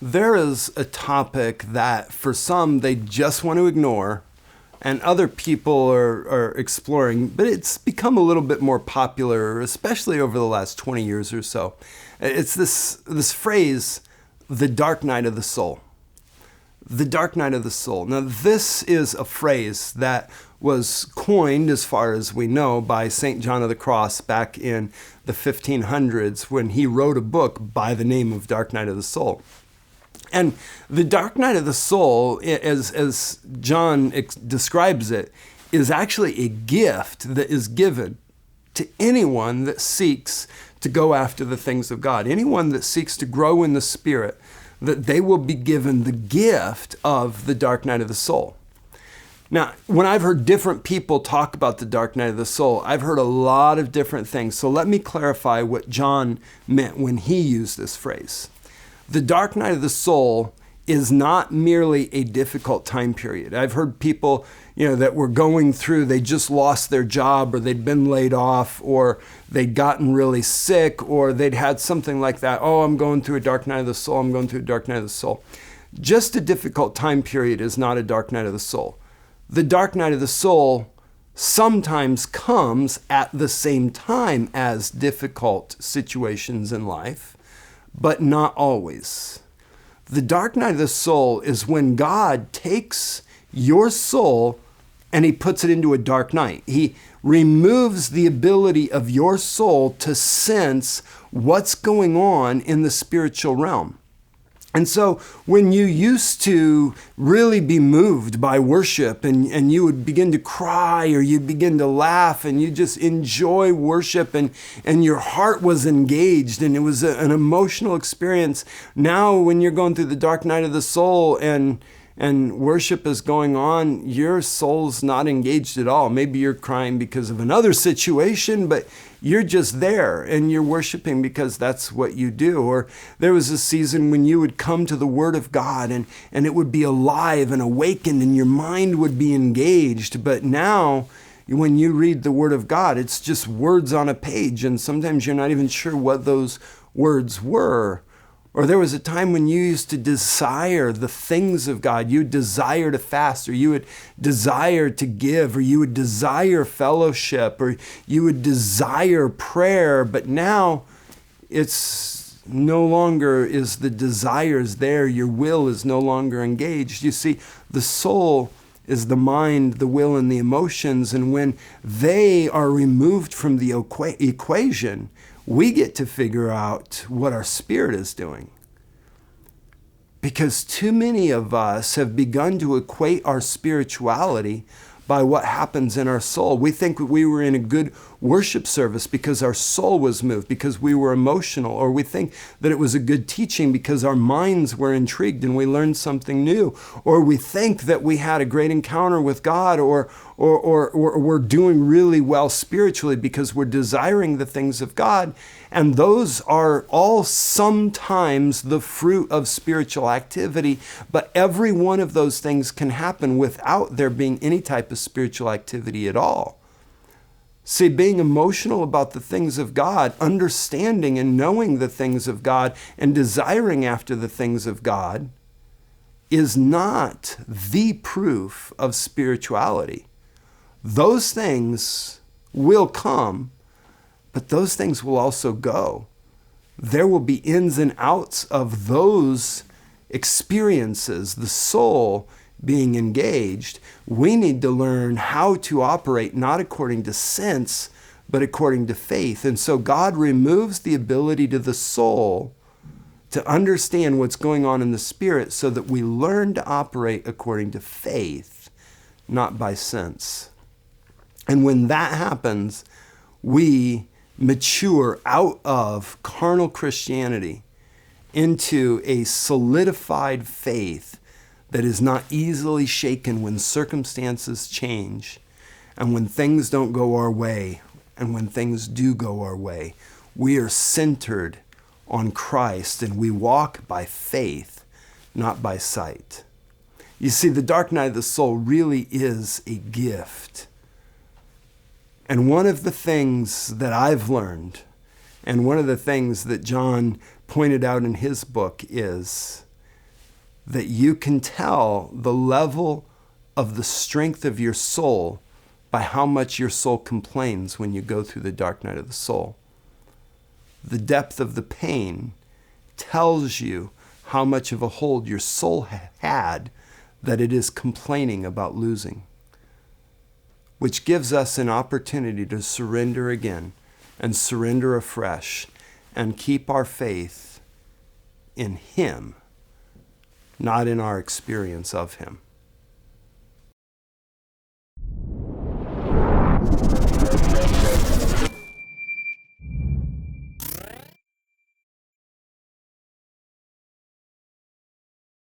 There is a topic that for some they just want to ignore and other people are exploring, but it's become a little bit more popular, especially over the last 20 years or so. It's this phrase, the dark night of the soul. The dark night of the soul. Now, this is a phrase that was coined, as far as we know, by St. John of the Cross back in the 1500s when he wrote a book by the name of Dark Night of the Soul. And the dark night of the soul, as John describes it, is actually a gift that is given to anyone that seeks to go after the things of God. Anyone that seeks to grow in the Spirit, that they will be given the gift of the dark night of the soul. Now, when I've heard different people talk about the dark night of the soul, I've heard a lot of different things. So let me clarify what John meant when he used this phrase. The dark night of the soul is not merely a difficult time period. I've heard people, that were going through, they just lost their job or they'd been laid off or they'd gotten really sick or they'd had something like that. Oh, I'm going through a dark night of the soul. I'm going through a dark night of the soul. Just a difficult time period is not a dark night of the soul. The dark night of the soul sometimes comes at the same time as difficult situations in life, but not always. The dark night of the soul is when God takes your soul and he puts it into a dark night. He removes the ability of your soul to sense what's going on in the spiritual realm. And so when you used to really be moved by worship and you would begin to cry or you'd begin to laugh and you just enjoy worship and your heart was engaged and it was an emotional experience. Now when you're going through the dark night of the soul and worship is going on, your soul's not engaged at all. Maybe you're crying because of another situation, but you're just there and you're worshiping because that's what you do. Or there was a season when you would come to the Word of God and it would be alive and awakened and your mind would be engaged. But now when you read the Word of God, it's just words on a page and sometimes you're not even sure what those words were. Or there was a time when you used to desire the things of God. You would desire to fast, or you would desire to give, or you would desire fellowship, or you would desire prayer. But now it's no longer is the desires there. Your will is no longer engaged. You see, the soul is the mind, the will, and the emotions. And when they are removed from the equation, we get to figure out what our spirit is doing. Because too many of us have begun to equate our spirituality by what happens in our soul. We think we were in a good worship service because our soul was moved, because we were emotional, or we think that it was a good teaching because our minds were intrigued and we learned something new, or we think that we had a great encounter with God, or we're doing really well spiritually because we're desiring the things of God. And those are all sometimes the fruit of spiritual activity, but every one of those things can happen without there being any type of spiritual activity at all. See, being emotional about the things of God, understanding and knowing the things of God, and desiring after the things of God is not the proof of spirituality. Those things will come, but those things will also go. There will be ins and outs of those experiences, the soul being engaged. We need to learn how to operate not according to sense, but according to faith. And so God removes the ability to the soul to understand what's going on in the spirit so that we learn to operate according to faith, not by sense. And when that happens, we mature out of carnal Christianity into a solidified faith that is not easily shaken when circumstances change and when things don't go our way and when things do go our way. We are centered on Christ and we walk by faith, not by sight. You see, the dark night of the soul really is a gift. And one of the things that I've learned, and one of the things that John pointed out in his book is that you can tell the level of the strength of your soul by how much your soul complains when you go through the dark night of the soul. The depth of the pain tells you how much of a hold your soul had that it is complaining about losing, which gives us an opportunity to surrender again and surrender afresh and keep our faith in Him, not in our experience of Him.